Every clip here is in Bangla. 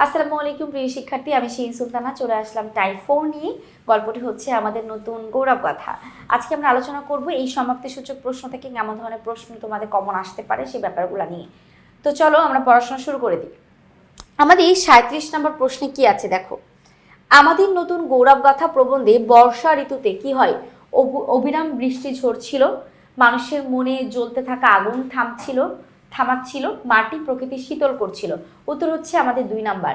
আসসালামু আলাইকুম প্রিয় শিক্ষার্থী, আমি শিরিন সুলতানা চলে আসলাম টাইপ 4 নিয়ে। গল্পটি হচ্ছে আমাদের নতুন গৌরব গাথা। আজকে আমরা আলোচনা করব এই সমাপ্তিসূচক প্রশ্ন থেকে কেমন ধরনের প্রশ্ন তোমাদের কমন আসতে পারে সেই ব্যাপারগুলো নিয়ে। তো চলো আমরা পড়াশোনা শুরু করে দিই। আমাদের 37 নম্বর প্রশ্নে কি আছে দেখো। আমাদের নতুন গৌরব গাথা প্রবন্ধে বর্ষা ঋতুতে কি হয়? অবিরাম বৃষ্টি ঝরছিল, মানুষের মনে জ্বলতে থাকা আগুন থামাচ্ছিল, মাটি প্রকৃতি শীতল করছিল। উত্তর হচ্ছে আমাদের 2 নাম্বার।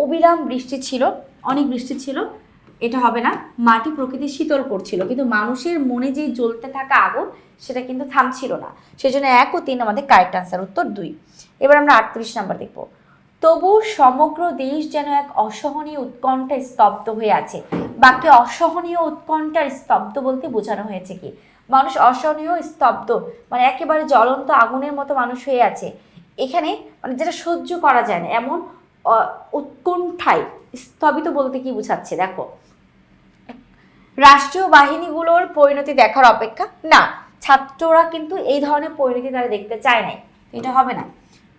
অবিরাম বৃষ্টি ছিল, অনেক বৃষ্টি ছিল, এটা হবে না। মাটি প্রকৃতি শীতল করছিল, কিন্তু মানুষের মনে যে জ্বলতে থাকা আগুন সেটা কিন্তু থামছিল না। সেজন্য 1 ও 3 আমাদের কারেক্ট আনসার, উত্তর 2। এবার আমরা 38 নাম্বার দেখব। তবু সমগ্র দেশ যেন এক অসহনীয় উৎকণ্ঠায় স্তব্ধ হয়ে আছে। বাক্যে অসহনীয় উৎকণ্ঠার স্তব্ধ বলতে বোঝানো হয়েছে কি? মানুষ অসহনীয় স্তব্ধ মানে একেবারে জ্বলন্ত আগুনের মতো মানুষ হয়ে আছে। এখানে মানে যেটা সহ্য করা যায় না এমন উৎকণ্ঠায় স্থবিত বলতে কি বোঝাচ্ছে দেখো। রাষ্ট্রীয় বাহিনীগুলোর পরিণতি দেখার অপেক্ষা না, ছাত্ররা কিন্তু এই ধরনের পরিণতি তারা দেখতে চায় নাই, এটা হবে না।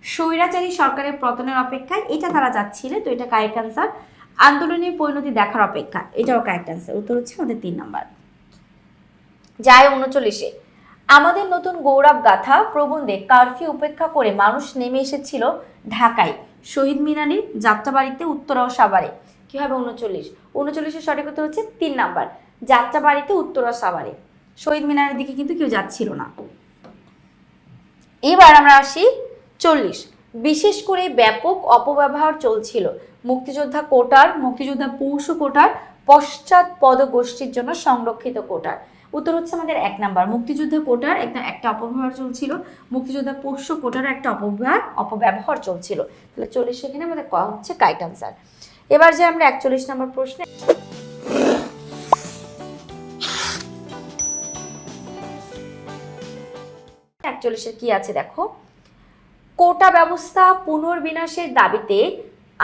স্বৈরাচারী সরকারের পতনের অপেক্ষায়, এটা তারা চাচ্ছিলে, তো এটা কারেক্ট আনসার। আন্দোলনের পরিণতি দেখার অপেক্ষা, এটাও কারেক্ট আনসার, উত্তর হচ্ছে আমাদের 3 নাম্বার। যায় 39-এ আমাদের নতুন গৌরব গাথা প্রবন্ধে কারফিউ উপেক্ষা করে মানুষ নেমে এসেছিল ঢাকায়, শহীদ মিনারে, যাত্রাবাড়িতে, উত্তরা ও সাভারে। কি হবে 39-এর সঠিক উত্তর হচ্ছে 3 নাম্বার, যাত্রাবাড়িতে, উত্তরা, সাভারে। শহীদ মিনারের দিকে কিন্তু কেউ যাচ্ছিল না। এবার আমরা আসি 40। বিশেষ করে ব্যাপক অপব্যবহার চলছিল মুক্তিযোদ্ধা কোটার, মুক্তিযোদ্ধা পৌষ কোটার, পশ্চাৎ পদগোষ্ঠীর জন্য সংরক্ষিত কোটার। উত্তর হচ্ছে আমাদের 1 নাম্বার, মুক্তিযুদ্ধ কোটার একটা অপব্যবহার চলছিল, মুক্তিযোদ্ধা পোষ্য কোটার একটা অপব্যবহার চলছিল। তাহলে 40 এখানে আমাদের ক হচ্ছে কারেক্ট আনসার। এবার যে আমরা 41 নম্বর প্রশ্নে 41-এর কি আছে দেখো। কোটা ব্যবস্থা পুনর্বিন্যাসের দাবিতে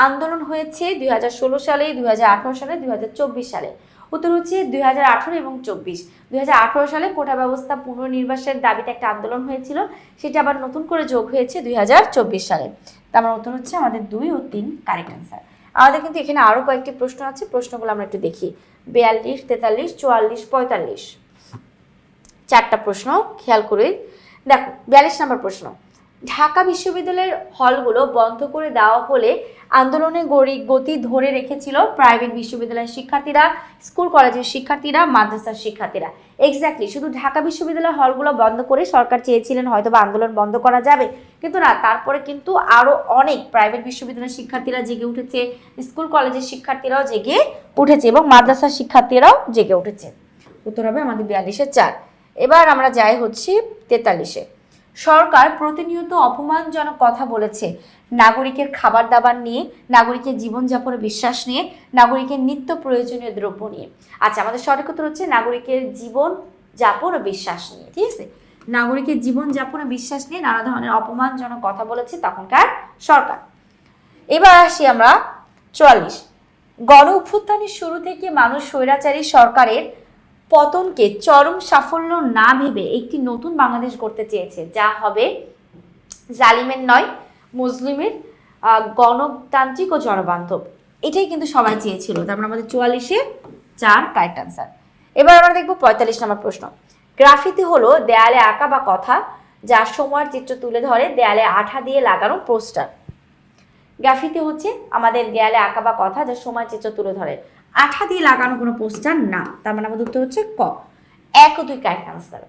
আন্দোলন হয়েছে 2016 সালে, 2018 সালে, 2024 সালে। উত্তর হচ্ছে 2018 এবং 24। 2018 সালে কোটা ব্যবস্থা পুনর্নির্বাসের দাবিতে একটা আন্দোলন হয়েছিল, সেটা আবার নতুন করে যোগ হয়েছে 2024 সালে। তার মানে উত্তর হচ্ছে আমাদের 2 ও 3 কারেক্ট আনসার। আমাদের কিন্তু এখানে আরো কয়েকটি প্রশ্ন আছে, প্রশ্নগুলো আমরা একটু দেখি। 42, 43, 44, 45 চারটা প্রশ্ন খেয়াল করে দেখো। 42 নম্বর প্রশ্ন। ঢাকা বিশ্ববিদ্যালয়ের হলগুলো বন্ধ করে দেওয়া হলে আন্দোলনের গতি ধরে রেখেছিল প্রাইভেট বিশ্ববিদ্যালয়ের শিক্ষার্থীরা, স্কুল কলেজের শিক্ষার্থীরা, মাদ্রাসার শিক্ষার্থীরা। এক্স্যাক্টলি, শুধু ঢাকা বিশ্ববিদ্যালয়ের হলগুলো বন্ধ করে সরকার চেয়েছিলেন হয়তো বা আন্দোলন বন্ধ করা যাবে, কিন্তু না, তারপরে কিন্তু আরো অনেক প্রাইভেট বিশ্ববিদ্যালয়ের শিক্ষার্থীরা জেগে উঠেছে, স্কুল কলেজের শিক্ষার্থীরাও জেগে উঠেছে এবং মাদ্রাসার শিক্ষার্থীরাও জেগে উঠেছে। উত্তর হবে আমাদের 42-এর 4। এবার আমরা যাই হচ্ছে 43-এ। সরকার প্রতিনিয়ত অপমানজনক কথা বলেছে নাগরিকের খাবার দাবার নিয়ে, নাগরিকের জীবনযাপনের বিশ্বাস নিয়ে, নাগরিকের নিত্য প্রয়োজনীয় দ্রব্য নিয়ে। আচ্ছা, আমাদের সঠিক উত্তর হচ্ছে নাগরিকের জীবন যাপন ও বিশ্বাস নিয়ে। ঠিক আছে, নাগরিকের জীবন যাপন ও বিশ্বাস নিয়ে নানা ধরনের অপমানজনক কথা বলেছে তখনকার সরকার। এবার আসি আমরা 44। গণ অভ্যুত্থানের শুরু থেকে মানুষ স্বৈরাচারী সরকারের পতনকে চরম সাফল্য না ভেবে একটি নতুন বাংলাদেশ গড়তে চেয়েছে, যা হবে জালিমের নয়, মুসলিমের, গণতান্ত্রিক ও জনবান্ধব। এটাই কিন্তু সবাই চেয়েছিল। তারপর আমাদের 44-এর 4 কারেক্ট আনসার। এবার আমরা দেখব 45 নম্বর প্রশ্ন। গ্রাফিতি হলো দেয়ালে আঁকা বা কথা যা সময়ের চিত্র তুলে ধরে, দেয়ালে আঠা দিয়ে লাগানো পোস্টার। গ্রাফিতি হচ্ছে আমাদের দেয়ালে আঁকা বা কথা যা সময়ের চিত্র তুলে ধরে, আঠা দিয়ে লাগানো কোনো পোস্টার না। তার মানে আমাদের উত্তর হচ্ছে ক। 1 ও 2 কারেক্ট আনসার।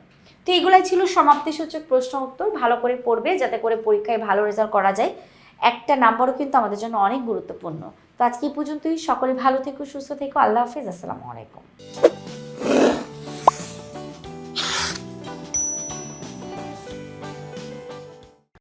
তো এগুলাই ছিল সমাপ্তিসূচক প্রশ্ন উত্তর। ভালো করে পড়বে যাতে করে পরীক্ষায় ভালো রেজাল্ট করা যায়। একটা নাম্বারও কিন্তু আমাদের জন্য অনেক গুরুত্বপূর্ণ। তো আজকে এই পর্যন্তই। সকলে ভালো থেকো, সুস্থ থেকো। আল্লাহ হাফেজ, আসসালামু আলাইকুম।